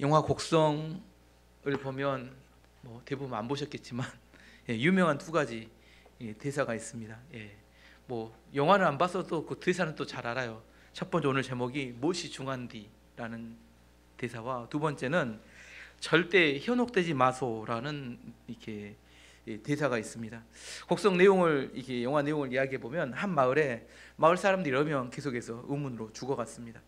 영화 곡성을 보면 대부분 안 보셨겠지만 유명한 두 가지 대사가 있습니다. 영화를 안 봤어도 그 대사는 또 잘 알아요. 첫 번째 오늘 제목이 무엇이 중한디라는 대사와 두 번째는 절대 현혹되지 마소라는 이렇게 대사가 있습니다. 곡성 내용을 이렇게 영화 내용을 이야기해 보면 한 마을에 마을 사람들이 여러 명 계속해서 의문으로 죽어갔습니다.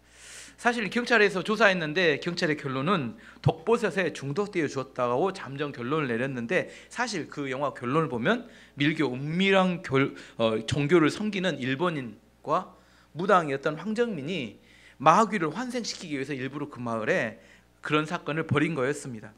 사실 경찰에서 조사했는데 경찰의 결론은 독버섯에 중독되어 죽었다고 잠정 결론을 내렸는데 사실 그 영화 결론을 보면 밀교 은밀한 종교를 섬기는 일본인과 무당이었던 황정민이 마귀를 환생시키기 위해서 일부러 그 마을에 그런 사건을 벌인 거였습니다.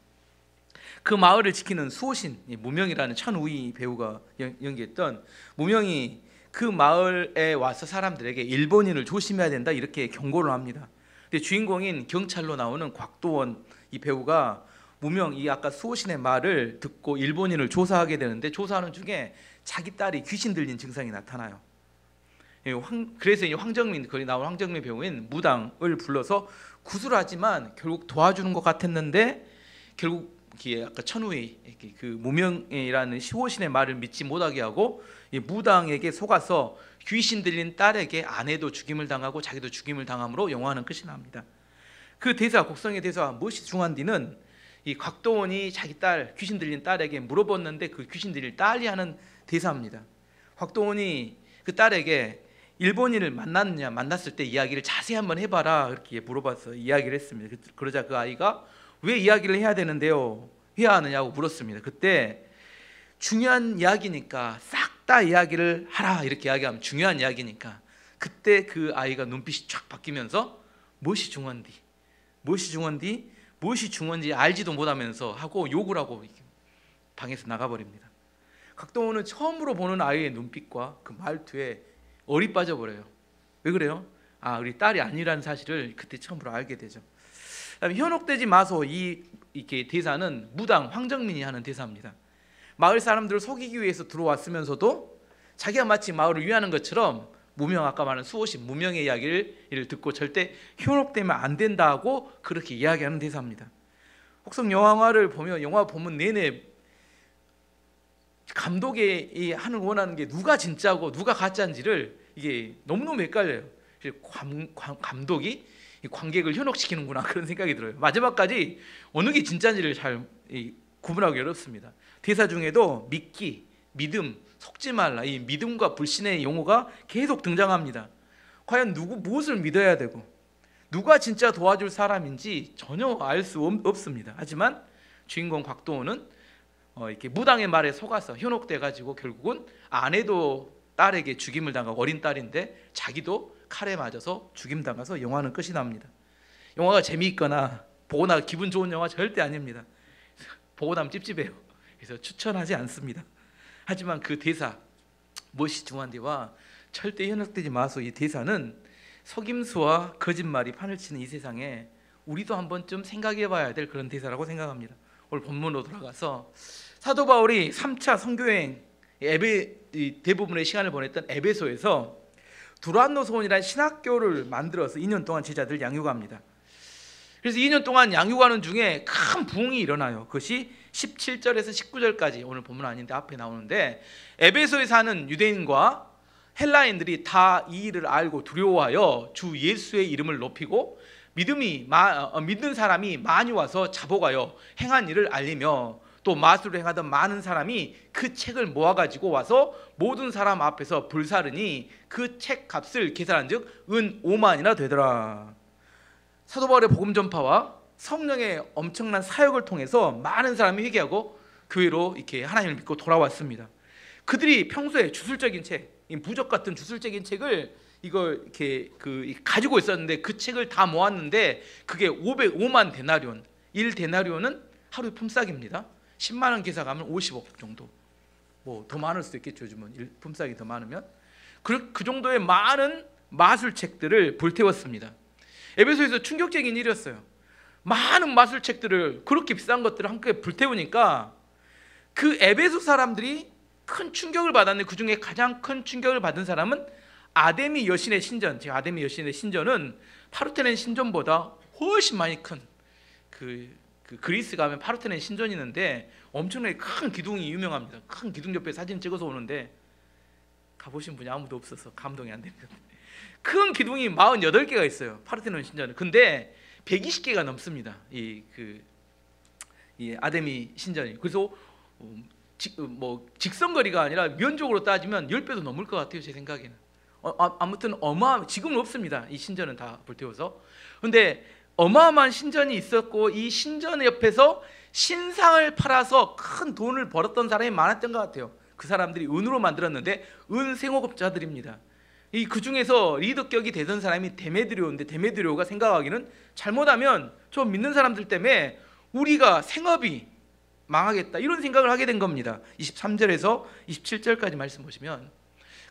그 마을을 지키는 수호신 무명이라는 천우희 배우가 연기했던 무명이 그 마을에 와서 사람들에게 일본인을 조심해야 된다 이렇게 경고를 합니다. 근데 주인공인 경찰로 나오는 곽도원 이 배우가 무명 이 아까 수호신의 말을 듣고 일본인을 조사하게 되는데 조사하는 중에 자기 딸이 귀신 들린 증상이 나타나요. 그래서 황정민 거기 나온 황정민 배우인 무당을 불러서 구술하지만 결국 도와주는 것 같았는데 결국 아까 천우희 그 무명이라는 수호신의 말을 믿지 못하게 하고 무당에게 속아서 귀신 들린 딸에게 아내도 죽임을 당하고 자기도 죽임을 당함으로 영화는 끝이 납니다. 그 대사 곡성의 대사 무엇이 중한디는 이 곽도원이 자기 딸 귀신 들린 딸에게 물어봤는데 그 귀신 들린 딸이 하는 대사입니다. 곽도원이 그 딸에게 일본인을 만났느냐 만났을 때 이야기를 자세히 한번 해봐라 이렇게 물어봐서 이야기를 했습니다. 그러자 그 아이가 왜 이야기를 해야 되는데요? 해야 하느냐고 물었습니다. 그때 중요한 이야기니까 싹 다 이야기를 하라 이렇게 이야기하면 중요한 이야기니까 그때 그 아이가 눈빛이 쫙 바뀌면서 무엇이 중한디? 무엇이 중한디? 무엇이 중한지 알지도 못하면서 하고 욕을 하고 방에서 나가버립니다. 곽도원은 처음으로 보는 아이의 눈빛과 그 말투에 얼이 빠져버려요. 왜 그래요? 우리 딸이 아니라는 사실을 그때 처음으로 알게 되죠. 그다음에 현혹되지 마소 이렇게 대사는 무당 황정민이 하는 대사입니다. 마을 사람들을 속이기 위해서 들어왔으면서도 자기가 마치 마을을 위하는 것처럼 무명 아까 말한 수호신 무명의 이야기를 듣고 절대 현혹되면 안 된다고 그렇게 이야기하는 대사입니다. 곡성 영화를 보면 영화 보면 내내 감독이 하는 원하는 게 누가 진짜고 누가 가짜인지를 이게 너무너무 헷갈려요. 감독이 관객을 현혹시키는구나 그런 생각이 들어요. 마지막까지 어느 게 진짜인지를 잘 구분하기 어렵습니다. 대사 중에도 믿기, 믿음, 속지 말라 이 믿음과 불신의 용어가 계속 등장합니다. 과연 무엇을 믿어야 되고 누가 진짜 도와줄 사람인지 전혀 알 수 없습니다. 하지만 주인공 곽도원은 이렇게 무당의 말에 속아서 현혹돼 가지고 결국은 아내도 딸에게 죽임을 당하고 어린 딸인데 자기도 칼에 맞아서 죽임 당해서 영화는 끝이 납니다. 영화가 재미있거나 보고 나 기분 좋은 영화 절대 아닙니다. 보고 나면 찝찝해요. 그래서 추천하지 않습니다. 하지만 그 대사 무엇이 중한디와 절대 현혹되지 마소 이 대사는 속임수와 거짓말이 판을 치는 이 세상에 우리도 한 번쯤 생각해 봐야 될 그런 대사라고 생각합니다. 오늘 본문으로 돌아가서 사도 바울이 3차 선교여행 대부분의 시간을 보냈던 에베소에서 두란노 소원이라는 신학교를 만들어서 2년 동안 제자들 양육합니다. 그래서 2년 동안 양육하는 중에 큰 부흥이 일어나요. 그것이 17절에서 19절까지 오늘 본문 아닌데 앞에 나오는데 에베소에 사는 유대인과 헬라인들이 다 이 일을 알고 두려워하여 주 예수의 이름을 높이고 믿는 사람이 많이 와서 자복하여 행한 일을 알리며 또 마술을 행하던 많은 사람이 그 책을 모아가지고 와서 모든 사람 앞에서 불사르니 그 책 값을 계산한 즉 은 5만이나 되더라. 사도 바울의 복음 전파와 성령의 엄청난 사역을 통해서 많은 사람이 회개하고 교회로 이렇게 하나님을 믿고 돌아왔습니다. 그들이 평소에 주술적인 책, 부적 같은 주술적인 책을 이걸 이렇게 가지고 있었는데 그 책을 다 모았는데 그게 505만 데나리온, 1데나리온은 하루 품삯입니다. 10만 원 계산하면 50억 정도. 더 많을 수도 있겠죠. 요즘은 품삯이 더 많으면 그 정도의 많은 마술책들을 불태웠습니다. 에베소에서 충격적인 일이었어요. 많은 마술책들을 그렇게 비싼 것들을 한꺼번에 불태우니까 그 에베소 사람들이 큰 충격을 받았는데 그 중에 가장 큰 충격을 받은 사람은 아데미 여신의 신전. 아데미 여신의 신전은 파르테논 신전보다 훨씬 많이 큰 그 그리스 가면 파르테논 신전이 있는데 엄청나게 큰 기둥이 유명합니다. 큰 기둥 옆에 사진 찍어서 오는데 가보신 분이 아무도 없어서 감동이 안 됩니다. 큰 기둥이 48개가 있어요. 파르테논 신전은. 근데 120개가 넘습니다. 이 아데미 신전이. 그래서 직선거리가 아니라 면적으로 따지면 10배도 넘을 것 같아요, 제 생각에는. 아무튼 지금은 없습니다. 이 신전은 다 불태워서. 근데 어마어마한 신전이 있었고 이 신전 옆에서 신상을 팔아서 큰 돈을 벌었던 사람이 많았던 것 같아요. 그 사람들이 은으로 만들었는데 은생업자들입니다. 그 중에서 리더격이 되던 사람이 데메드리오인데, 데메드리오가 생각하기는 잘못하면 저 믿는 사람들 때문에 우리가 생업이 망하겠다 이런 생각을 하게 된 겁니다. 23절에서 27절까지 말씀 보시면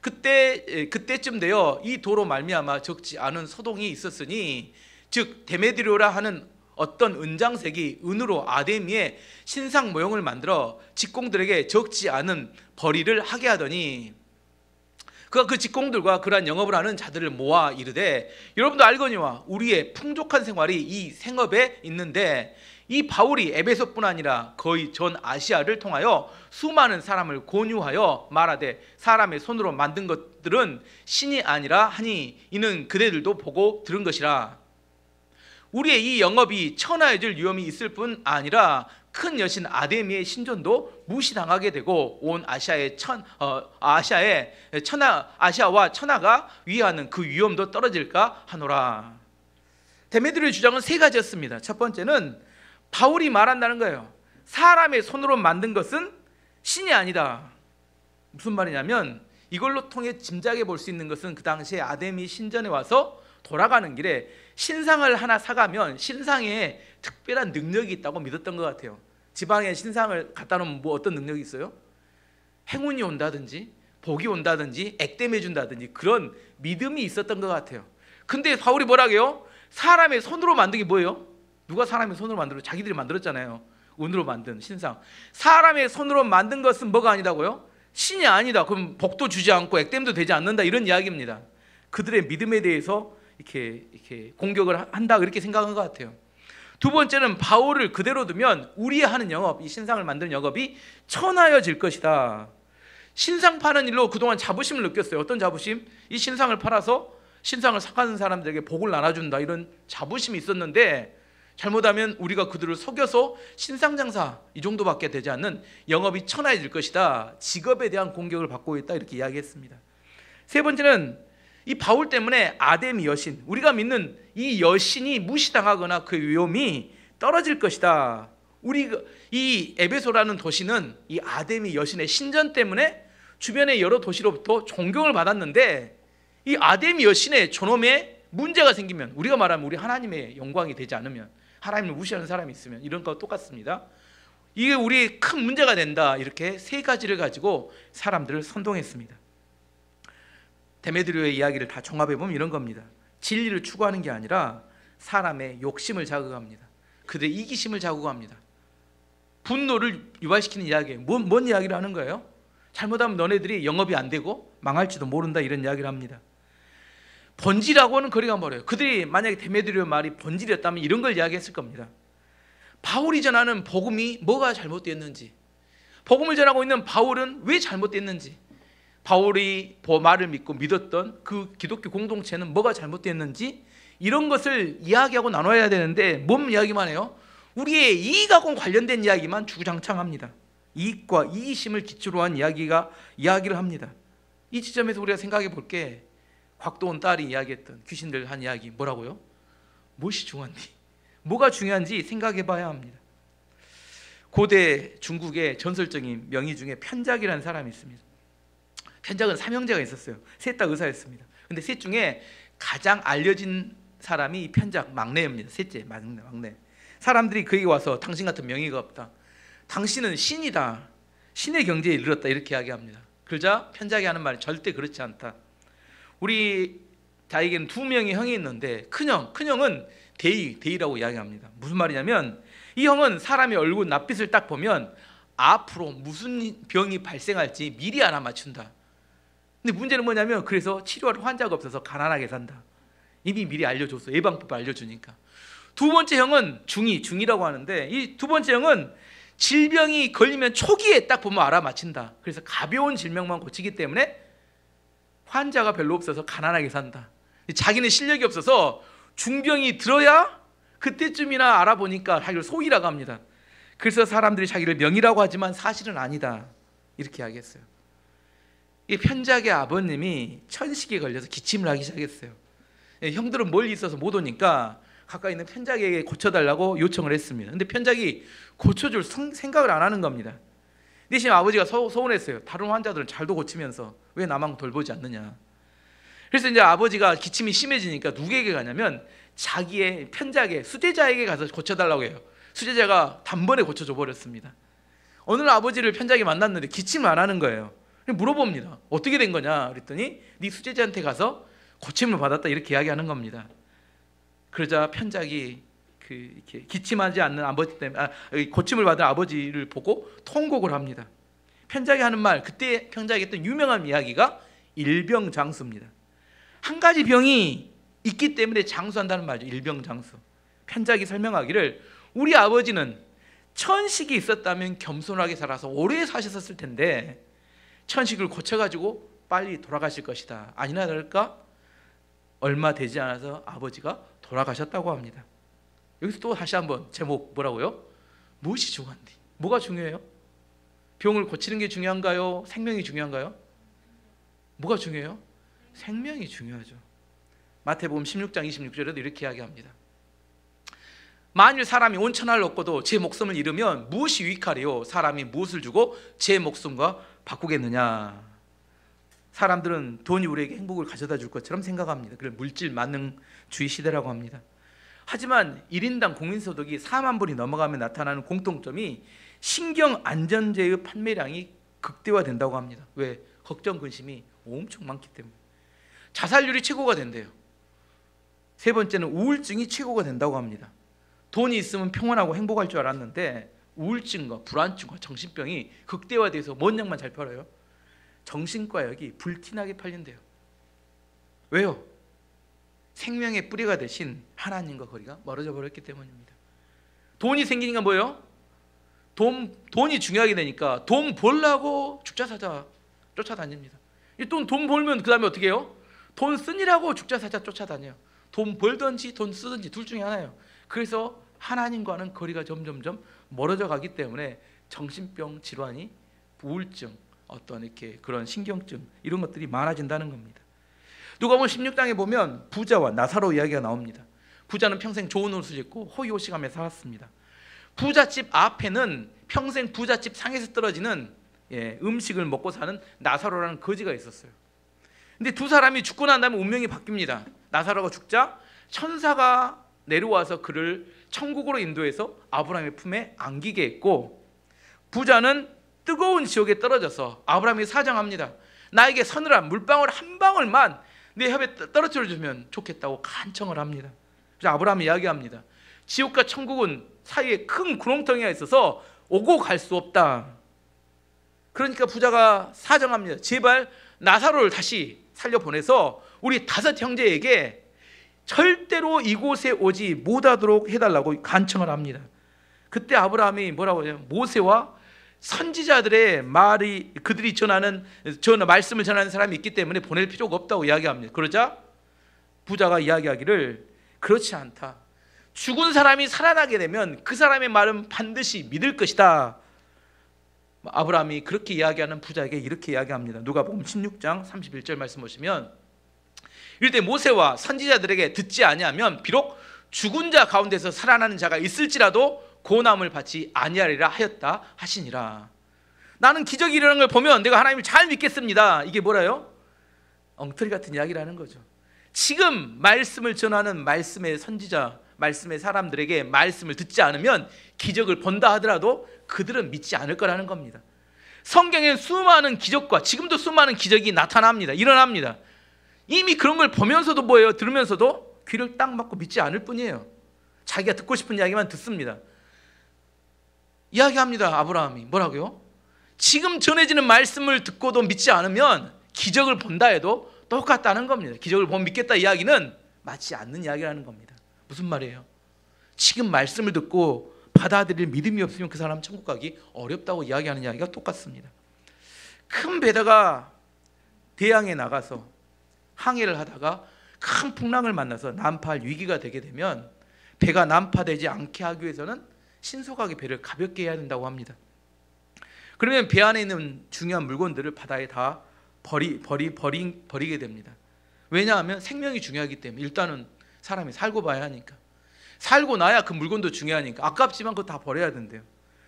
그때쯤 되어 이 도로 말미암아 적지 않은 소동이 있었으니, 즉 데메드리오라 하는 어떤 은장색이 은으로 아데미의 신상 모형을 만들어 직공들에게 적지 않은 벌이를 하게 하더니, 그가 그 직공들과 그러한 영업을 하는 자들을 모아 이르되, 여러분도 알거니와 우리의 풍족한 생활이 이 생업에 있는데, 이 바울이 에베소뿐 아니라 거의 전 아시아를 통하여 수많은 사람을 권유하여 말하되, 사람의 손으로 만든 것들은 신이 아니라 하니 이는 그대들도 보고 들은 것이라. 우리의 이 영업이 천하해질 위험이 있을 뿐 아니라 큰 여신 아데미의 신전도 무시당하게 되고 온 아시아와 천하가 위하는 그 위험도 떨어질까 하노라. 데메드리오의 주장은 세 가지였습니다. 첫 번째는 바울이 말한다는 거예요. 사람의 손으로 만든 것은 신이 아니다. 무슨 말이냐면, 이걸로 통해 짐작해 볼 수 있는 것은 그 당시에 아데미 신전에 와서 돌아가는 길에 신상을 하나 사가면 신상에 특별한 능력이 있다고 믿었던 것 같아요. 지방에 신상을 갖다 놓으면 뭐 어떤 능력이 있어요? 행운이 온다든지 복이 온다든지 액땜해 준다든지 그런 믿음이 있었던 것 같아요. 근데 바울이 뭐라고요? 사람의 손으로 만든 게 뭐예요? 누가 사람의 손으로 만들어? 자기들이 만들었잖아요. 은으로 만든 신상. 사람의 손으로 만든 것은 뭐가 아니다고요? 신이 아니다. 그럼 복도 주지 않고 액땜도 되지 않는다, 이런 이야기입니다. 그들의 믿음에 대해서 이렇게 공격을 한다, 그렇게 생각한 것 같아요. 두 번째는 바울을 그대로 두면 우리의 하는 영업, 이 신상을 만드는 영업이 천하여질 것이다. 신상 파는 일로 그동안 자부심을 느꼈어요. 어떤 자부심? 이 신상을 팔아서 신상을 사가는 사람들에게 복을 나눠준다, 이런 자부심이 있었는데, 잘못하면 우리가 그들을 속여서 신상 장사 이 정도밖에 되지 않는 영업이 천하해질 것이다. 직업에 대한 공격을 받고 있다, 이렇게 이야기했습니다. 세 번째는 이 바울 때문에 아데미 여신, 우리가 믿는 이 여신이 무시당하거나 그 위험이 떨어질 것이다. 이 에베소라는 도시는 이 아데미 여신의 신전 때문에 주변의 여러 도시로부터 존경을 받았는데, 이 아데미 여신의 존엄에 문제가 생기면, 우리가 말하면 우리 하나님의 영광이 되지 않으면, 하나님을 무시하는 사람이 있으면, 이런 거와 똑같습니다. 이게 우리 큰 문제가 된다. 이렇게 세 가지를 가지고 사람들을 선동했습니다. 데메드리오의 이야기를 다 종합해보면 이런 겁니다. 진리를 추구하는 게 아니라 사람의 욕심을 자극합니다. 그들의 이기심을 자극합니다. 분노를 유발시키는 이야기예요. 뭔 이야기를 하는 거예요? 잘못하면 너네들이 영업이 안 되고 망할지도 모른다, 이런 이야기를 합니다. 본질하고는 거리가 멀어요. 그들이 만약에 데메드리오 말이 본질이었다면 이런 걸 이야기했을 겁니다. 바울이 전하는 복음이 뭐가 잘못됐는지, 복음을 전하고 있는 바울은 왜 잘못됐는지, 바울이 말을 믿고 믿었던 그 기독교 공동체는 뭐가 잘못됐는지, 이런 것을 이야기하고 나눠야 되는데 뭔 이야기만 해요? 우리의 이익하고 관련된 이야기만 주구장창합니다. 이익과 이기심을 기초로 한 이야기를 합니다. 이 지점에서 우리가 생각해 볼 게, 곽도원 딸이 이야기했던 귀신들 한 이야기, 뭐라고요? 무엇이 중요한지, 뭐가 중요한지 생각해 봐야 합니다. 고대 중국의 전설적인 명의 중에 편작이라는 사람이 있습니다. 편작은 삼형제가 있었어요. 셋 다 의사였습니다. 근데 셋 중에 가장 알려진 사람이 편작 막내입니다. 셋째 막내. 사람들이 그에게 와서 당신 같은 명의가 없다, 당신은 신이다, 신의 경지에 이르렀다, 이렇게 이야기합니다. 그러자 편작이 하는 말이 절대 그렇지 않다. 우리 자에게는 두 명의 형이 있는데 큰형은 대의라고 이야기합니다. 무슨 말이냐면, 이 형은 사람의 얼굴 낯빛을 딱 보면 앞으로 무슨 병이 발생할지 미리 알아맞춘다. 근데 문제는 뭐냐면, 그래서 치료할 환자가 없어서 가난하게 산다. 이미 미리 알려줬어. 예방법을 알려주니까. 두 번째 형은 중이라고 하는데, 이 두 번째 형은 질병이 걸리면 초기에 딱 보면 알아맞힌다. 그래서 가벼운 질병만 고치기 때문에 환자가 별로 없어서 가난하게 산다. 자기는 실력이 없어서 중병이 들어야 그때쯤이나 알아보니까 자기를 소이라고 합니다. 그래서 사람들이 자기를 명이라고 하지만 사실은 아니다, 이렇게 이야기했어요. 이 편작의 아버님이 천식에 걸려서 기침을 하기 시작했어요. 형들은 멀리 있어서 못 오니까 가까이 있는 편작에게 고쳐달라고 요청을 했습니다. 근데 편작이 고쳐줄 생각을 안 하는 겁니다. 대신 아버지가 서운했어요. 다른 환자들은 잘도 고치면서 왜 나만 돌보지 않느냐. 그래서 이제 아버지가 기침이 심해지니까 누구에게 가냐면 자기의 편작의 수제자에게 가서 고쳐달라고 해요. 수제자가 단번에 고쳐줘 버렸습니다. 어느 날 아버지를 편작이 만났는데 기침을 안 하는 거예요. 물어봅니다. 어떻게 된 거냐 그랬더니 네 수제자한테 가서 고침을 받았다, 이렇게 이야기하는 겁니다. 그러자 편작이 이렇게 기침하지 않는 아버지 때문에 고침을 받은 아버지를 보고 통곡을 합니다. 편작이 하는 말, 그때 편작이 했던 유명한 이야기가 일병장수입니다. 한 가지 병이 있기 때문에 장수한다는 말이죠. 일병장수. 편작이 설명하기를 우리 아버지는 천식이 있었다면 겸손하게 살아서 오래 사셨을 텐데 천식을 고쳐가지고 빨리 돌아가실 것이다. 아니나 다를까 얼마 되지 않아서 아버지가 돌아가셨다고 합니다. 여기서 또 다시 한번 제목 뭐라고요? 무엇이 중요한데? 뭐가 중요해요? 병을 고치는 게 중요한가요? 생명이 중요한가요? 뭐가 중요해요? 생명이 중요하죠. 마태복음 16장 26절에도 이렇게 이야기합니다. 만일 사람이 온천을 얻고도 제 목숨을 잃으면 무엇이 유익하리요? 사람이 무엇을 주고 제 목숨과 바꾸겠느냐. 사람들은 돈이 우리에게 행복을 가져다 줄 것처럼 생각합니다. 그걸 물질 만능주의 시대라고 합니다. 하지만 1인당 국민소득이 4만 불이 넘어가면 나타나는 공통점이 신경안전제의 판매량이 극대화된다고 합니다. 왜? 걱정, 근심이 엄청 많기 때문에. 자살률이 최고가 된대요. 세 번째는 우울증이 최고가 된다고 합니다. 돈이 있으면 평온하고 행복할 줄 알았는데 우울증과 불안증과 정신병이 극대화돼서 뭔 약만 잘 팔아요? 정신과 약이 불티나게 팔린대요. 왜요? 생명의 뿌리가 되신 하나님과 거리가 멀어져 버렸기 때문입니다. 돈이 생기니까 뭐예요? 돈이 중요하게 되니까 돈 벌려고 죽자 사자 쫓아다닙니다. 돈 벌면 그 다음에 어떻게 해요? 돈 쓰니라고 죽자 사자 쫓아다녀요. 돈 벌든지 돈 쓰든지 둘 중에 하나예요. 그래서 하나님과는 거리가 점점점 멀어져 가기 때문에 정신병 질환이 우울증, 어떤 이렇게 그런 신경증 이런 것들이 많아진다는 겁니다. 누가복음 16장에 보면 부자와 나사로 이야기가 나옵니다. 부자는 평생 좋은 옷을 입고 호의호식하며 살았습니다. 부잣집 앞에는 평생 부잣집 상에서 떨어지는 음식을 먹고 사는 나사로라는 거지가 있었어요. 근데 두 사람이 죽고 난 다음에 운명이 바뀝니다. 나사로가 죽자 천사가 내려와서 그를 천국으로 인도해서 아브라함의 품에 안기게 했고, 부자는 뜨거운 지옥에 떨어져서 아브라함이 사정합니다. 나에게 서늘한 물방울 한 방울만 내 혀에 떨어뜨려 주면 좋겠다고 간청을 합니다. 그래서 아브라함이 이야기합니다. 지옥과 천국은 사이에 큰 구렁텅이가 있어서 오고 갈 수 없다. 그러니까 부자가 사정합니다. 제발 나사로를 다시 살려보내서 우리 5 형제에게 절대로 이곳에 오지 못하도록 해달라고 간청을 합니다. 그때 아브라함이 뭐라고 해요? 모세와 선지자들의 말이, 그들이 말씀을 전하는 사람이 있기 때문에 보낼 필요가 없다고 이야기합니다. 그러자 부자가 이야기하기를 그렇지 않다. 죽은 사람이 살아나게 되면 그 사람의 말은 반드시 믿을 것이다. 아브라함이 그렇게 이야기하는 부자에게 이렇게 이야기합니다. 누가복음 16장 31절 말씀 보시면 이때 모세와 선지자들에게 듣지 아니하면 비록 죽은 자 가운데서 살아나는 자가 있을지라도 고난을 받지 아니하리라 하였다 하시니라. 나는 기적이 일어나는 걸 보면 내가 하나님을 잘 믿겠습니다. 이게 뭐라요? 엉터리 같은 이야기라는 거죠. 지금 말씀을 전하는 말씀의 선지자, 말씀의 사람들에게 말씀을 듣지 않으면 기적을 본다 하더라도 그들은 믿지 않을 거라는 겁니다. 성경에 수많은 기적과 지금도 수많은 기적이 나타납니다. 일어납니다. 이미 그런 걸 보면서도 뭐예요? 들으면서도 귀를 딱 막고 믿지 않을 뿐이에요. 자기가 듣고 싶은 이야기만 듣습니다. 이야기합니다. 아브라함이 뭐라고요? 지금 전해지는 말씀을 듣고도 믿지 않으면 기적을 본다 해도 똑같다는 겁니다. 기적을 보면 믿겠다 이야기는 맞지 않는 이야기라는 겁니다. 무슨 말이에요? 지금 말씀을 듣고 받아들일 믿음이 없으면 그 사람 천국 가기 어렵다고 이야기하는 이야기가 똑같습니다. 큰 배다가 대양에 나가서 항해를 하다가 큰 풍랑을 만나서 난파할 위기가 되게 되면 배가 난파되지 않게 하기 위해서는 신속하게 배를 가볍게 해야 된다고 합니다. 그러면 배 안에 있는 중요한 물건들을 바다에 다 버리게 됩니다. 왜냐하면 생명이 중요하기 때문에. 일단은 사람이 살고 봐야 하니까. 살고 나야 그 물건도 중요하니까. 아깝지만 그거 다 버려야 된대요.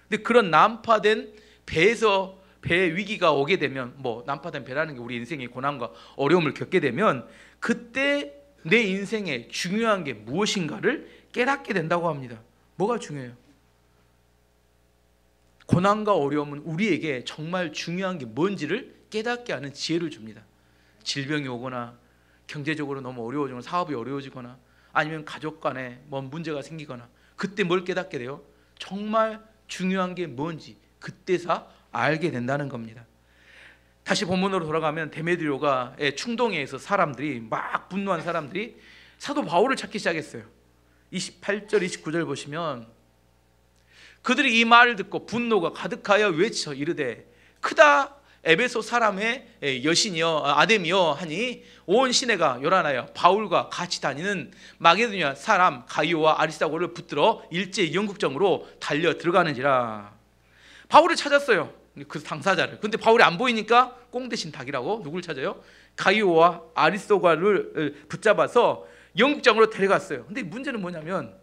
근데 그런 난파된 배에서 배 위기가 오게 되면, 뭐 난파된 배라는 게 우리 인생의 고난과 어려움을 겪게 되면 그때 내 인생에 중요한 게 무엇인가를 깨닫게 된다고 합니다. 뭐가 중요해요? 고난과 어려움은 우리에게 정말 중요한 게 뭔지를 깨닫게 하는 지혜를 줍니다. 질병이 오거나 경제적으로 너무 어려워지거나 사업이 어려워지거나 아니면 가족 간에 뭔 문제가 생기거나 그때 뭘 깨닫게 돼요? 정말 중요한 게 뭔지 그때서 알게 된다는 겁니다. 다시 본문으로 돌아가면 데메드리오가의 충동에 의해서 사람들이 막 분노한 사람들이 사도 바울을 찾기 시작했어요. 28절 29절 보시면 그들이 이 말을 듣고 분노가 가득하여 외쳐 이르되 크다 에베소 사람의 여신이여 아데미여 하니 온 시내가 요란하여 바울과 같이 다니는 마게도냐 사람 가이오와 아리스다고를 붙들어 일제 영국정으로 달려 들어가는지라. 바울을 찾았어요, 그 당사자를. 근데 바울이 안 보이니까 꽁 대신 닭이라고 누굴 찾아요? 가이오와 아리스도가를 붙잡아서 영국정으로 데려갔어요. 근데 문제는 뭐냐면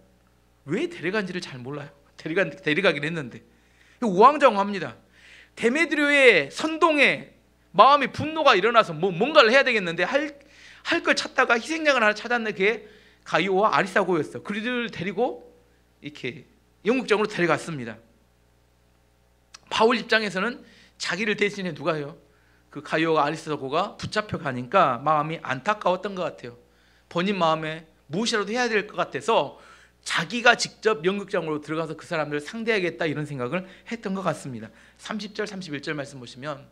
왜 데려간지를 잘 몰라요. 데려가긴 했는데 우왕좌왕합니다. 데메드리오의 선동에 마음의 분노가 일어나서 뭔가를 해야 되겠는데 할 걸 찾다가 희생양을 하나 찾았는데 그게 가이오와 아리스다고였어. 그들을 데리고 이렇게 영국정으로 데려갔습니다. 바울 입장에서는 자기를 대신해 누가 해요? 그 가이오와 아리스다고가 붙잡혀 가니까 마음이 안타까웠던 것 같아요. 본인 마음에 무엇이라도 해야 될 것 같아서 자기가 직접 영국장으로 들어가서 그 사람들을 상대하겠다 이런 생각을 했던 것 같습니다. 30절 31절 말씀 보시면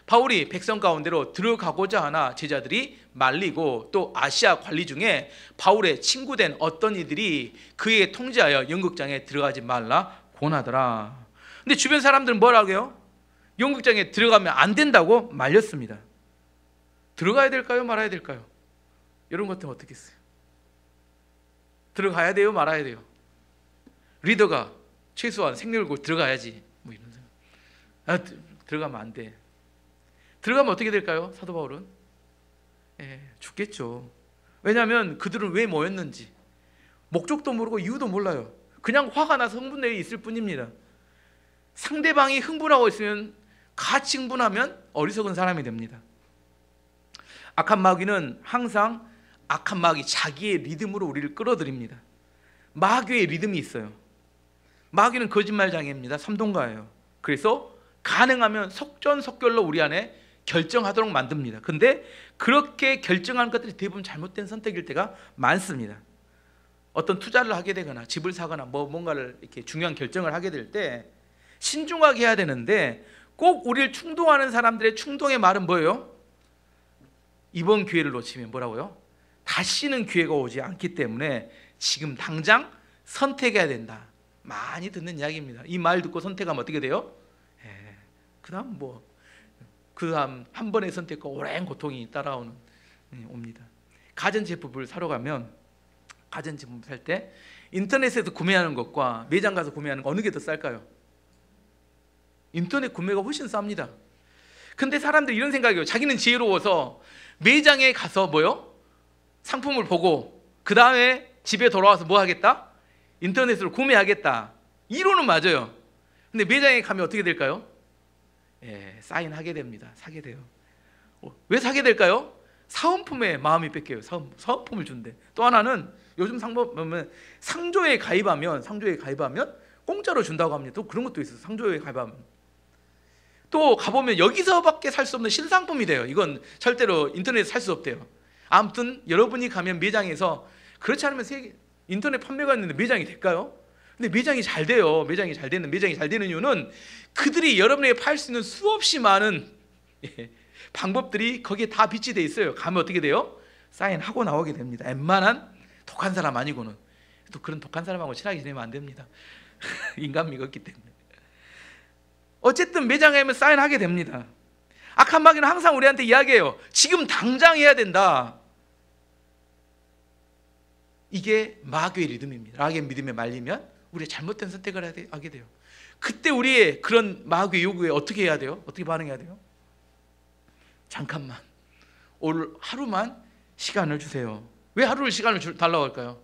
바울이 백성 가운데로 들어가고자 하나 제자들이 말리고 또 아시아 관리 중에 바울의 친구된 어떤 이들이 그에게 통지하여 영국장에 들어가지 말라 권하더라. 근데 주변 사람들은 뭐라고 해요? 영국장에 들어가면 안 된다고 말렸습니다. 들어가야 될까요? 말아야 될까요? 이런 것들은 어떻게 했어요? 들어가야 돼요? 말아야 돼요? 리더가 최소한 생명을 걸고 들어가야지 뭐 이런 생각. 들어가면 안 돼. 들어가면 어떻게 될까요? 사도 바울은 죽겠죠. 왜냐하면 그들은 왜 모였는지 목적도 모르고 이유도 몰라요. 그냥 화가 나서 흥분되어 있을 뿐입니다. 상대방이 흥분하고 있으면 같이 흥분하면 어리석은 사람이 됩니다. 악한 마귀는 항상 악한 마귀 자기의 리듬으로 우리를 끌어들입니다. 마귀의 리듬이 있어요. 마귀는 거짓말장애입니다. 삼동가예요. 그래서 가능하면 속전속결로 우리 안에 결정하도록 만듭니다. 근데 그렇게 결정한 것들이 대부분 잘못된 선택일 때가 많습니다. 어떤 투자를 하게 되거나 집을 사거나 뭔가를 이렇게 중요한 결정을 하게 될 때 신중하게 해야 되는데 꼭 우리를 충동하는 사람들의 충동의 말은 뭐예요? 이번 기회를 놓치면 뭐라고요? 다시는 기회가 오지 않기 때문에 지금 당장 선택해야 된다. 많이 듣는 이야기입니다. 이 말 듣고 선택하면 어떻게 돼요? 그 다음 한 번의 선택과 오랜 고통이 따라오는 옵니다. 가전제품을 사러 가면 가전제품 살 때 인터넷에서 구매하는 것과 매장 가서 구매하는 거 어느 게 더 쌀까요? 인터넷 구매가 훨씬 쌉니다. 근데 사람들이 이런 생각이에요. 자기는 지혜로워서 매장에 가서 상품을 보고 그 다음에 집에 돌아와서 뭐 하겠다? 인터넷으로 구매하겠다. 이론은 맞아요. 근데 매장에 가면 어떻게 될까요? 사인하게 됩니다. 사게 돼요. 왜 사게 될까요? 사은품에 마음이 뺏겨요. 사은품을 준대. 또 하나는 요즘 보면 상조에 가입하면 공짜로 준다고 합니다. 또 그런 것도 있어요. 상조에 가입하면. 또 가보면 여기서밖에 살 수 없는 신상품이 돼요. 이건 절대로 인터넷에 살 수 없대요. 아무튼 여러분이 가면 매장에서 그렇지 않으면 인터넷 판매가 있는데 매장이 될까요? 근데 매장이 잘 돼요. 매장이 잘 되는 이유는 그들이 여러분에게 팔 수 있는 수없이 많은 방법들이 거기에 다 비치돼 있어요. 가면 어떻게 돼요? 사인하고 나오게 됩니다. 웬만한 독한 사람 아니고는. 또 그런 독한 사람하고 친하게 지내면 안 됩니다. 인간미가 없기 때문에. 어쨌든 매장에 가면 사인하게 됩니다. 악한 마귀는 항상 우리한테 이야기해요. 지금 당장 해야 된다. 이게 마귀의 리듬입니다. 마귀의 믿음에 말리면 우리가 잘못된 선택을 하게 돼요. 그때 우리의 그런 마귀의 요구에 어떻게 해야 돼요? 어떻게 반응해야 돼요? 잠깐만, 오늘 하루만 시간을 주세요. 왜 하루를 시간을 달라고 할까요?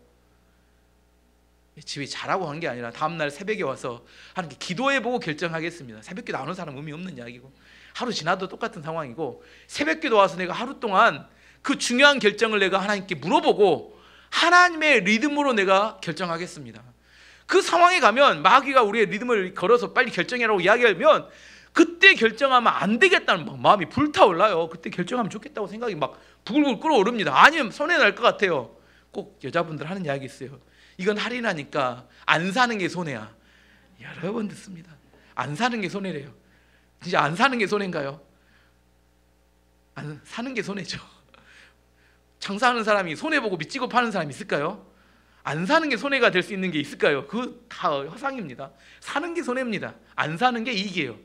집에 자라고 한 게 아니라 다음날 새벽에 와서 하나님께 기도해보고 결정하겠습니다. 새벽기도 안 오는 사람 의미 없는 이야기고, 하루 지나도 똑같은 상황이고, 새벽기도 와서 내가 하루 동안 그 중요한 결정을 내가 하나님께 물어보고 하나님의 리듬으로 내가 결정하겠습니다. 그 상황에 가면 마귀가 우리의 리듬을 걸어서 빨리 결정해라고 이야기하면 그때 결정하면 안 되겠다는 마음이 불타올라요. 그때 결정하면 좋겠다고 생각이 막 부글부글 끓어오릅니다. 아니면 손해날 것 같아요. 꼭 여자분들 하는 이야기 있어요. 이건 할인하니까 안 사는 게 손해야. 여러 번 듣습니다. 안 사는 게 손해래요. 진짜 안 사는 게 손해인가요? 안 사는 게 손해죠. 장사하는 사람이 손해보고 미치고 파는 사람이 있을까요? 안 사는 게 손해가 될 수 있는 게 있을까요? 그거 다 허상입니다. 사는 게 손해입니다. 안 사는 게 이익이에요.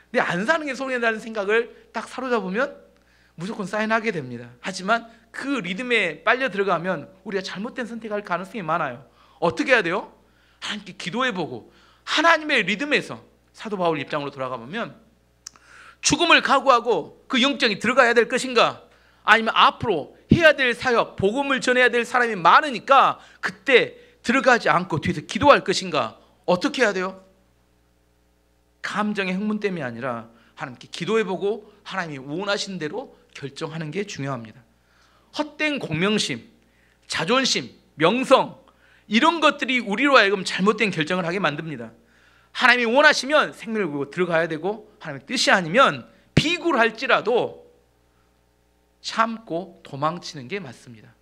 근데 안 사는 게 손해라는 생각을 딱 사로잡으면 무조건 사인하게 됩니다. 하지만 그 리듬에 빨려 들어가면 우리가 잘못된 선택할 가능성이 많아요. 어떻게 해야 돼요? 하나님께 기도해보고 하나님의 리듬에서, 사도 바울 입장으로 돌아가 보면 죽음을 각오하고 그 영적이 들어가야 될 것인가, 아니면 앞으로 해야 될 사역, 복음을 전해야 될 사람이 많으니까 그때 들어가지 않고 뒤에서 기도할 것인가, 어떻게 해야 돼요? 감정의 흥분 때문이 아니라 하나님께 기도해보고 하나님이 원하시는 대로 결정하는 게 중요합니다. 헛된 공명심, 자존심, 명성, 이런 것들이 우리로 하여금 잘못된 결정을 하게 만듭니다. 하나님이 원하시면 생명을 걸고 들어가야 되고, 하나님의 뜻이 아니면 비굴할지라도 참고 도망치는 게 맞습니다.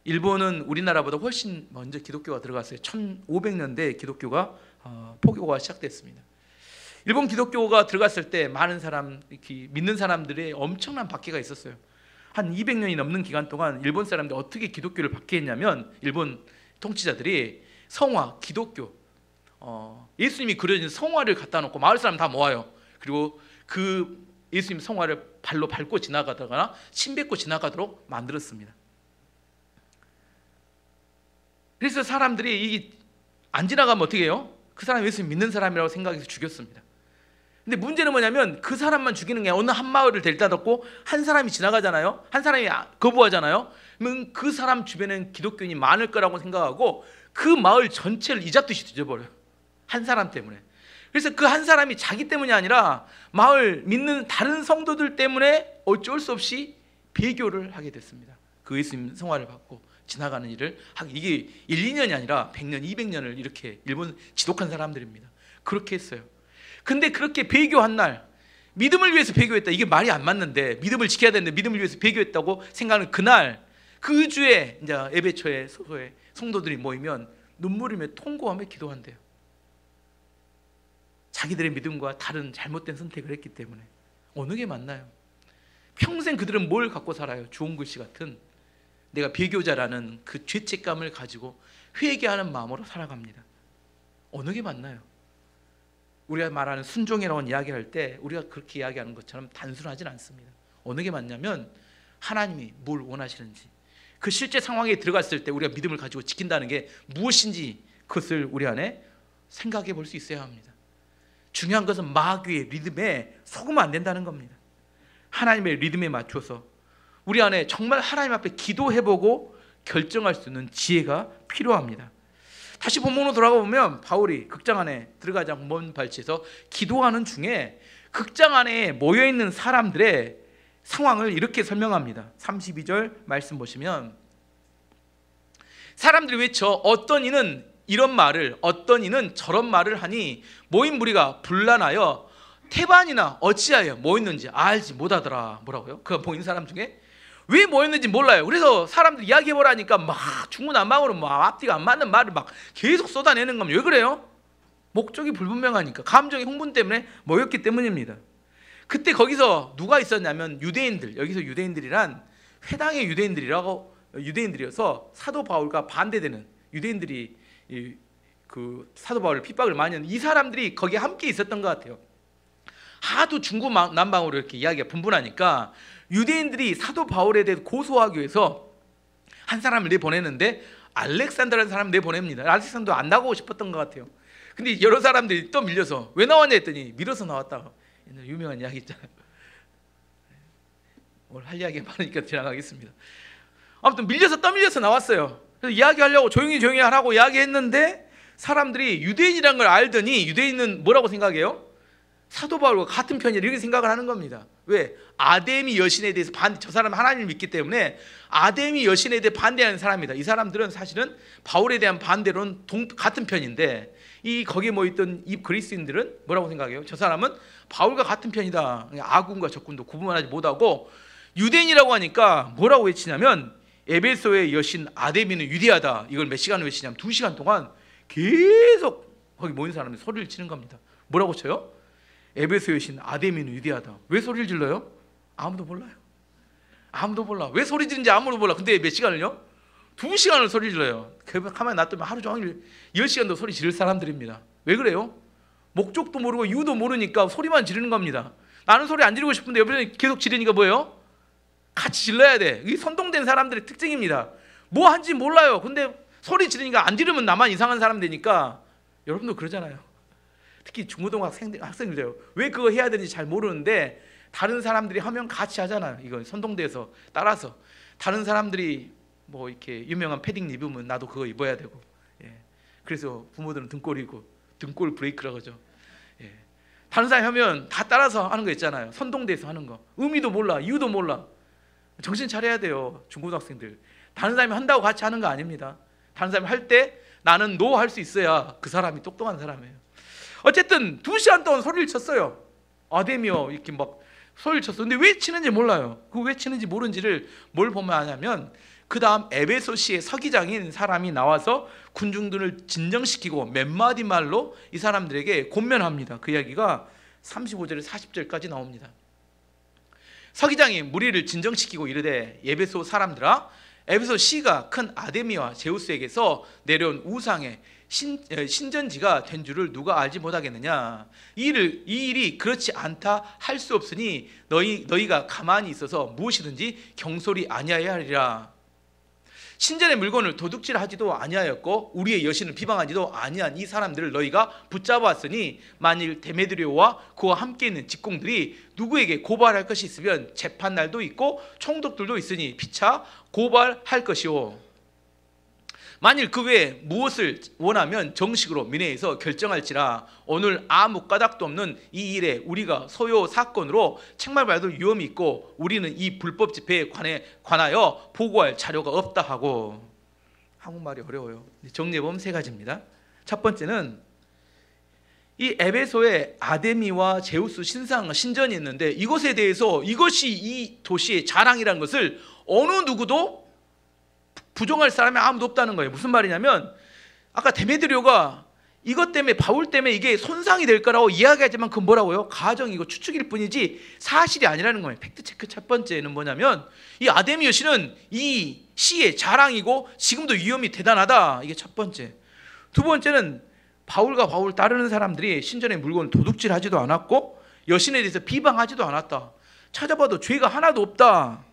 일본은 우리나라보다 훨씬 먼저 기독교가 들어갔어요. 1500년대에 기독교가 포교가 시작됐습니다. 일본 기독교가 들어갔을 때 많은 사람, 믿는 사람들의 엄청난 박해가 있었어요. 한 200년이 넘는 기간 동안 일본 사람들이 어떻게 기독교를 박해했냐면, 일본 통치자들이 성화, 기독교, 예수님이 그려진 성화를 갖다 놓고 마을 사람 다 모아요. 그리고 그 예수님 성화를 발로 밟고 지나가다거나 침 뱉고 지나가도록 만들었습니다. 그래서 사람들이 이 안 지나가면 어떻게 해요? 그 사람이 예수님 믿는 사람이라고 생각해서 죽였습니다. 근데 문제는 뭐냐면 그 사람만 죽이는 게 아니라 어느 한 마을을 데려다 놓고 한 사람이 지나가잖아요. 한 사람이 거부하잖아요. 그러면 그 사람 주변에는 기독교인이 많을 거라고 생각하고 그 마을 전체를 이잡듯이 뒤져버려요. 한 사람 때문에. 그래서 그 한 사람이 자기 때문이 아니라 마을 믿는 다른 성도들 때문에 어쩔 수 없이 배교를 하게 됐습니다. 그 예수님 성화를 받고 지나가는 일을 하기, 이게 1, 2년이 아니라 100년, 200년을 이렇게, 일본 지독한 사람들입니다. 그렇게 했어요. 근데 그렇게 배교한 날, 믿음을 위해서 배교했다, 이게 말이 안 맞는데, 믿음을 지켜야 되는데 믿음을 위해서 배교했다고 생각하는 그날, 그 주에 이제 예배처에 소소에 성도들이 모이면 눈물이며 통곡하며 기도한대요. 자기들의 믿음과 다른 잘못된 선택을 했기 때문에. 어느 게 맞나요? 평생 그들은 뭘 갖고 살아요? 좋은 글씨 같은 내가 배교자라는 그 죄책감을 가지고 회개하는 마음으로 살아갑니다. 어느 게 맞나요? 우리가 말하는 순종이라고 이야기할 때 우리가 그렇게 이야기하는 것처럼 단순하진 않습니다. 어느 게 맞냐면 하나님이 뭘 원하시는지, 그 실제 상황에 들어갔을 때 우리가 믿음을 가지고 지킨다는 게 무엇인지, 그것을 우리 안에 생각해 볼 수 있어야 합니다. 중요한 것은 마귀의 리듬에 속으면 안 된다는 겁니다. 하나님의 리듬에 맞춰서 우리 안에 정말 하나님 앞에 기도해보고 결정할 수 있는 지혜가 필요합니다. 다시 본문으로 돌아가 보면 바울이 극장 안에 들어가지 않고 먼 발치에서 기도하는 중에 극장 안에 모여있는 사람들의 상황을 이렇게 설명합니다. 32절 말씀 보시면 사람들이 외쳐 어떤 이는 이런 말을, 어떤 이는 저런 말을 하니 모인 무리가 분란하여 태반이나 어찌하여 모였는지 알지 못하더라. 뭐라고요? 그 모인 사람 중에 왜 모였는지 몰라요. 그래서 사람들이 이야기해보라니까 막 중구난방으로 막 앞뒤가 안 맞는 말을 막 계속 쏟아내는 겁니다. 왜 그래요? 목적이 불분명하니까, 감정의 흥분 때문에 모였기 때문입니다. 그때 거기서 누가 있었냐면 유대인들, 여기서 유대인들이란 회당의 유대인들이라고 유대인들이어서 사도 바울과 반대되는 유대인들이 그 사도 바울을 핍박을 많이 하는 이 사람들이 거기에 함께 있었던 것 같아요. 하도 중구난방으로 이렇게 이야기가 분분하니까 유대인들이 사도 바울에 대해서 고소하기 위해서 한 사람을 내보내는데 알렉산더라는 사람을 내보냅니다. 알렉산더 안 나가고 싶었던 것 같아요. 근데 여러 사람들이 또 밀려서 왜 나왔냐 했더니 밀어서 나왔다. 옛날 유명한 이야기 있잖아요. 오늘 할 이야기가 많으니까 지나가겠습니다. 아무튼 밀려서 떠밀려서 나왔어요. 그래서 이야기하려고 조용히 하라고 이야기했는데 사람들이 유대인이라는 걸 알더니 유대인은 뭐라고 생각해요? 사도 바울과 같은 편이라 이렇게 생각을 하는 겁니다. 왜? 아데미 여신에 대해서 저 사람은 하나님을 믿기 때문에 아데미 여신에 대해 반대하는 사람이다. 이 사람들은 사실은 바울에 대한 반대로는 같은 편인데 거기에 모였던 이 그리스인들은 뭐라고 생각해요? 저 사람은 바울과 같은 편이다. 아군과 적군도 구분하지 못하고 유대인이라고 하니까 뭐라고 외치냐면 에베소의 여신 아데미는 위대하다. 이걸 몇 시간 외치냐면 2시간 동안 계속 거기 모인 사람들이 소리를 치는 겁니다. 뭐라고 쳐요? 에베소 여신 아데미는 위대하다. 왜 소리를 질러요? 아무도 몰라요. 아무도 몰라. 왜 소리 지르는지 아무도 몰라. 근데 몇 시간을요? 2시간을 소리 질러요. 가만히 놔두면 하루 종일 10시간도 소리 지를 사람들입니다. 왜 그래요? 목적도 모르고 이유도 모르니까 소리만 지르는 겁니다. 나는 소리 안 지르고 싶은데 옆에서 계속 지르니까 뭐예요? 같이 질러야 돼. 이게 선동된 사람들의 특징입니다. 뭐 한지 몰라요. 근데 소리 지르니까 안 지르면 나만 이상한 사람 되니까. 여러분도 그러잖아요. 특히 중고등학생들이요. 왜 그거 해야 되는지 잘 모르는데 다른 사람들이 하면 같이 하잖아요. 이건 선동돼서 따라서 다른 사람들이 뭐 이렇게 유명한 패딩 입으면 나도 그거 입어야 되고. 예. 그래서 부모들은 등골 브레이크라고 하죠. 예. 다른 사람이 하면 다 따라서 하는 거 있잖아요. 선동돼서 하는 거. 의미도 몰라, 이유도 몰라. 정신 차려야 돼요, 중고등학생들. 다른 사람이 한다고 같이 하는 거 아닙니다. 다른 사람이 할 때 나는 노 할 수 있어야 그 사람이 똑똑한 사람이에요. 어쨌든 2시간 동안 소리를 쳤어요. 아데미여 이렇게 막 소리를 쳤어. 근데 왜 치는지 몰라요. 그 왜 치는지 모른지를 뭘 보면 아냐면 그 다음 에베소시의 서기장인 사람이 나와서 군중들을 진정시키고 몇 마디 말로 이 사람들에게 권면합니다. 그 이야기가 35절에서 40절까지 나옵니다. 서기장이 무리를 진정시키고 이르되 에베소 사람들아, 에베소 시가 큰 아데미와 제우스에게서 내려온 우상의 신전지가 된 줄을 누가 알지 못하겠느냐. 이 일이 그렇지 않다 할 수 없으니 너희가 가만히 있어서 무엇이든지 경솔히 아니하여야 하리라. 신전의 물건을 도둑질하지도 아니하였고 우리의 여신을 비방하지도 아니한 이 사람들을 너희가 붙잡았으니 만일 데메드리오와 그와 함께 있는 직공들이 누구에게 고발할 것이 있으면 재판날도 있고 총독들도 있으니 피차 고발할 것이오. 만일 그 외에 무엇을 원하면 정식으로 민회에서 결정할지라. 오늘 아무 까닭도 없는 이 일에 우리가 소요 사건으로 책망받을 위험이 있고 우리는 이 불법 집회에 관하여 보고할 자료가 없다 하고. 한국말이 어려워요. 정리해보면 3가지입니다. 첫 번째는 이 에베소에 아데미와 제우스 신전이 있는데 이것에 대해서 이것이 이 도시의 자랑이라는 것을 어느 누구도 부정할 사람이 아무도 없다는 거예요. 무슨 말이냐면 아까 데메드리오가 이것 때문에 바울 때문에 이게 손상이 될 거라고 이야기하지만 그건 뭐라고요? 가정이고 추측일 뿐이지 사실이 아니라는 거예요. 팩트체크 첫 번째는 뭐냐면 이 아데미 여신은 이 시의 자랑이고 지금도 위험이 대단하다. 이게 첫 번째. 두 번째는 바울과 바울 따르는 사람들이 신전의 물건을 도둑질하지도 않았고 여신에 대해서 비방하지도 않았다. 찾아봐도 죄가 하나도 없다.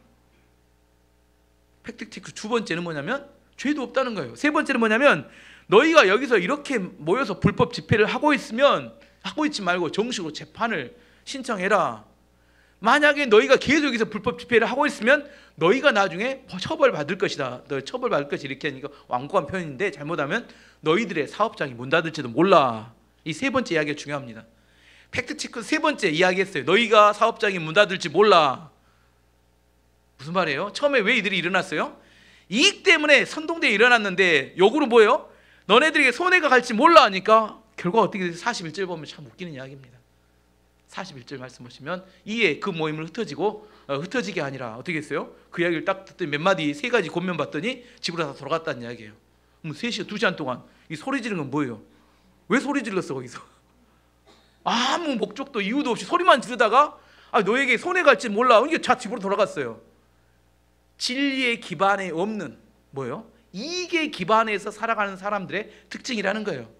팩트체크 두 번째는 뭐냐면 죄도 없다는 거예요. 세 번째는 뭐냐면 너희가 여기서 이렇게 모여서 불법 집회를 하고 있지 말고 정식으로 재판을 신청해라. 만약에 너희가 계속 여기서 불법 집회를 하고 있으면 너희가 나중에 처벌받을 것이다. 너 처벌받을 것이 이렇게 하니까 완고한 표현인데 잘못하면 너희들의 사업장이 문 닫을지도 몰라. 이 세 번째 이야기가 중요합니다. 팩트체크 세 번째 이야기했어요. 너희가 사업장이 문 닫을지 몰라. 무슨 말이에요? 처음에 왜 이들이 일어났어요? 이익 때문에 선동대에 일어났는데 역으로 뭐예요? 너네들에게 손해가 갈지 몰라 하니까 결과 어떻게 돼서 41절 보면 참 웃기는 이야기입니다. 41절 말씀 보시면 이에 그 모임을 흩어지게 아니라 어떻게 했어요? 그 이야기를 딱 듣더니 몇 마디 3가지 권면 받더니 집으로 다 돌아갔다는 이야기예요. 그럼 2시간 동안 이 소리 지르는 건 뭐예요? 왜 소리 질렀어 거기서? 아무 목적도 이유도 없이 소리만 지르다가 너에게 손해 갈지 몰라. 이게 자 집으로 돌아갔어요. 진리의 기반에 없는 뭐예요? 이익의 기반에서 살아가는 사람들의 특징이라는 거예요.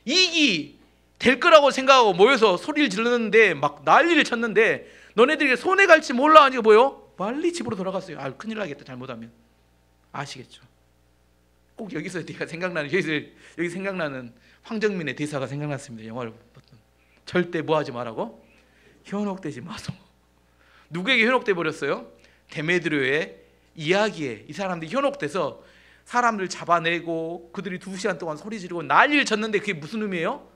이익이 될 거라고 생각하고 모여서 소리를 지르는데 막 난리를 쳤는데 너네들에게 손해 갈지 몰라 하니까 뭐예요? 빨리 집으로 돌아갔어요. 아, 큰일 나겠다 잘못하면. 아시겠죠? 꼭 여기서 내가 생각나는 여기 생각나는 황정민의 대사가 생각났습니다. 영화를 봤던. 절대 뭐 하지 말라고? 현혹되지 마소. 누구에게 현혹돼 버렸어요? 데메드료의 이야기에 이 사람들이 현혹돼서 사람들 잡아내고 그들이 2시간 동안 소리 지르고 난리를 쳤는데 그게 무슨 의미예요?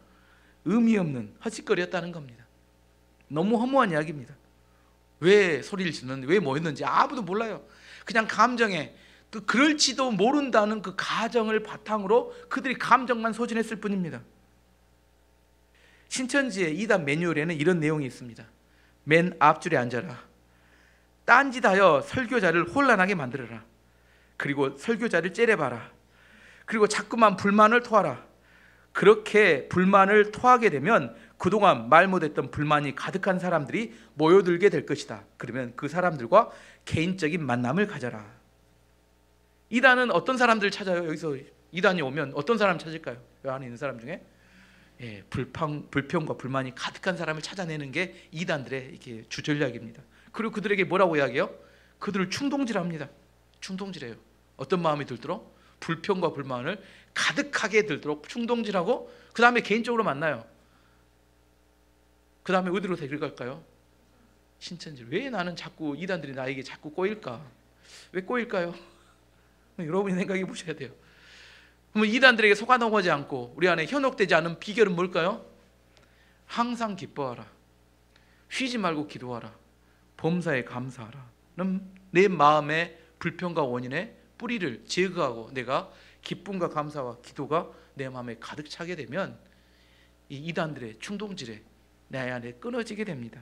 의미 없는 헛짓거리였다는 겁니다. 너무 허무한 이야기입니다. 왜 소리를 지르는지 왜 뭐였는지 아무도 몰라요. 그냥 감정에 그럴지도 모른다는 그 가정을 바탕으로 그들이 감정만 소진했을 뿐입니다. 신천지의 2단 매뉴얼에는 이런 내용이 있습니다. 맨 앞줄에 앉아라. 딴짓하여 설교자를 혼란하게 만들어라. 그리고 설교자를 째려봐라. 그리고 자꾸만 불만을 토하라. 그렇게 불만을 토하게 되면 그동안 말 못했던 불만이 가득한 사람들이 모여들게 될 것이다. 그러면 그 사람들과 개인적인 만남을 가져라. 이단은 어떤 사람들을 찾아요? 여기서 이단이 오면 어떤 사람 찾을까요? 이 안에 있는 사람 중에 불평과 불만이 가득한 사람을 찾아내는 게 이단들의 이렇게 주 전략입니다. 그리고 그들에게 뭐라고 이야기해요? 그들을 충동질합니다. 충동질해요. 어떤 마음이 들도록? 불평과 불만을 가득하게 들도록 충동질하고 그 다음에 개인적으로 만나요. 그 다음에 어디로 데리고 갈까요? 신천지. 왜 나는 자꾸 이단들이 나에게 자꾸 꼬일까? 왜 꼬일까요? 여러분이 생각해 보셔야 돼요. 그러면 이단들에게 속아 넘어가지 않고 우리 안에 현혹되지 않은 비결은 뭘까요? 항상 기뻐하라. 쉬지 말고 기도하라. 범사에 감사하라. 내 마음의 불평과 원인의 뿌리를 제거하고 내가 기쁨과 감사와 기도가 내 마음에 가득 차게 되면 이 이단들의 충동질에 내 안에 끊어지게 됩니다.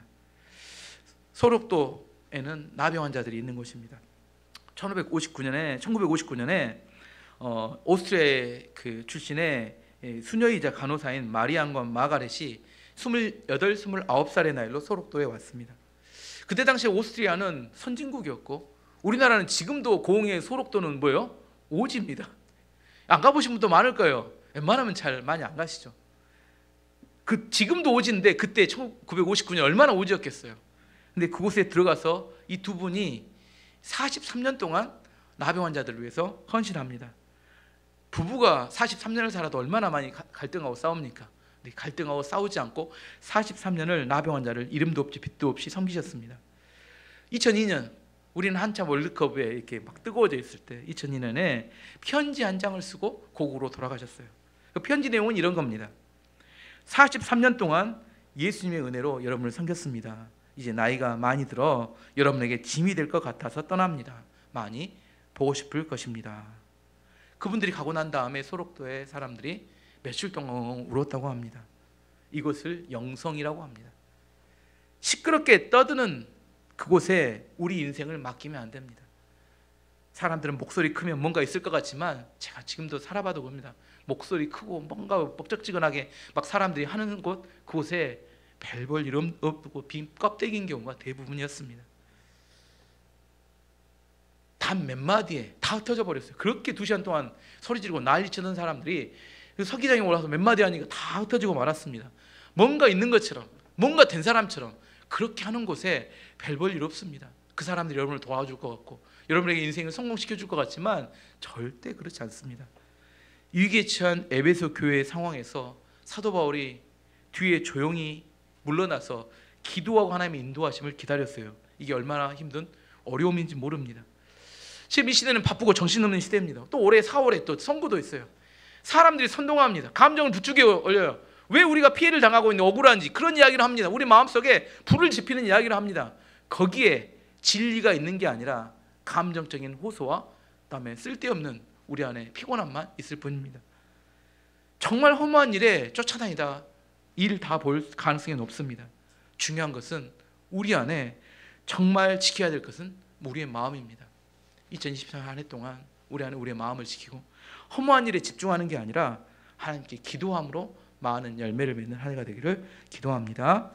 소록도에는 나병 환자들이 있는 곳입니다. 1959년에 오스트리아 출신의 수녀이자 간호사인 마리안과 마가렛이 28, 29살의 나이로 소록도에 왔습니다. 그때 당시에 오스트리아는 선진국이었고 우리나라는 지금도 고흥의 소록도는 뭐예요? 오지입니다. 안 가보신 분도 많을 거예요. 웬만하면 잘 많이 안 가시죠. 지금도 오지인데 그때 1959년 얼마나 오지였겠어요. 근데 그곳에 들어가서 이 두 분이 43년 동안 나병 환자들을 위해서 헌신합니다. 부부가 43년을 살아도 얼마나 많이 갈등하고 싸웁니까? 근데 갈등하고 싸우지 않고 43년을 나병 환자를 이름도 없이 빛도 없이 섬기셨습니다. 2002년 우리는 한참 월드컵에 이렇게 막 뜨거워져 있을 때 2002년에 편지 한 장을 쓰고 고국으로 돌아가셨어요. 그 편지 내용은 이런 겁니다. 43년 동안 예수님의 은혜로 여러분을 섬겼습니다. 이제 나이가 많이 들어 여러분에게 짐이 될 것 같아서 떠납니다. 많이 보고 싶을 것입니다. 그분들이 가고 난 다음에 소록도의 사람들이 며칠 동안 울었다고 합니다. 이것을 영성이라고 합니다. 시끄럽게 떠드는 그곳에 우리 인생을 맡기면 안 됩니다. 사람들은 목소리 크면 뭔가 있을 것 같지만 제가 지금도 살아봐도 봅니다. 목소리 크고 뭔가 뻑적지근하게 막 사람들이 하는 곳, 그곳에 별 볼 일 없고 빈 껍데기인 경우가 대부분이었습니다. 단 몇 마디에 다 흩어져 버렸어요. 그렇게 2시간 동안 소리 지르고 난리 치던 사람들이 서기장에 올라서 몇 마디 하니까 다 흩어지고 말았습니다. 뭔가 있는 것처럼, 뭔가 된 사람처럼 그렇게 하는 곳에 별 볼 일 없습니다. 그 사람들이 여러분을 도와줄 것 같고 여러분에게 인생을 성공시켜줄 것 같지만 절대 그렇지 않습니다. 위기에 처한 에베소 교회의 상황에서 사도 바울이 뒤에 조용히 물러나서 기도하고 하나님의 인도하심을 기다렸어요. 이게 얼마나 힘든 어려움인지 모릅니다. 지금 이 시대는 바쁘고 정신없는 시대입니다. 또 올해 4월에 또 선거도 있어요. 사람들이 선동합니다. 감정을 부추겨 올려요. 왜 우리가 피해를 당하고 있는 억울한지 그런 이야기를 합니다. 우리 마음속에 불을 지피는 이야기를 합니다. 거기에 진리가 있는 게 아니라 감정적인 호소와 그다음에 쓸데없는 우리 안에 피곤함만 있을 뿐입니다. 정말 허무한 일에 쫓아다니다 일 다 볼 가능성이 높습니다. 중요한 것은 우리 안에 정말 지켜야 될 것은 우리의 마음입니다. 2024년 한 해 동안 우리 안에 우리의 마음을 지키고 허무한 일에 집중하는 게 아니라 하나님께 기도함으로 많은 열매를 맺는 한 해가 되기를 기도합니다.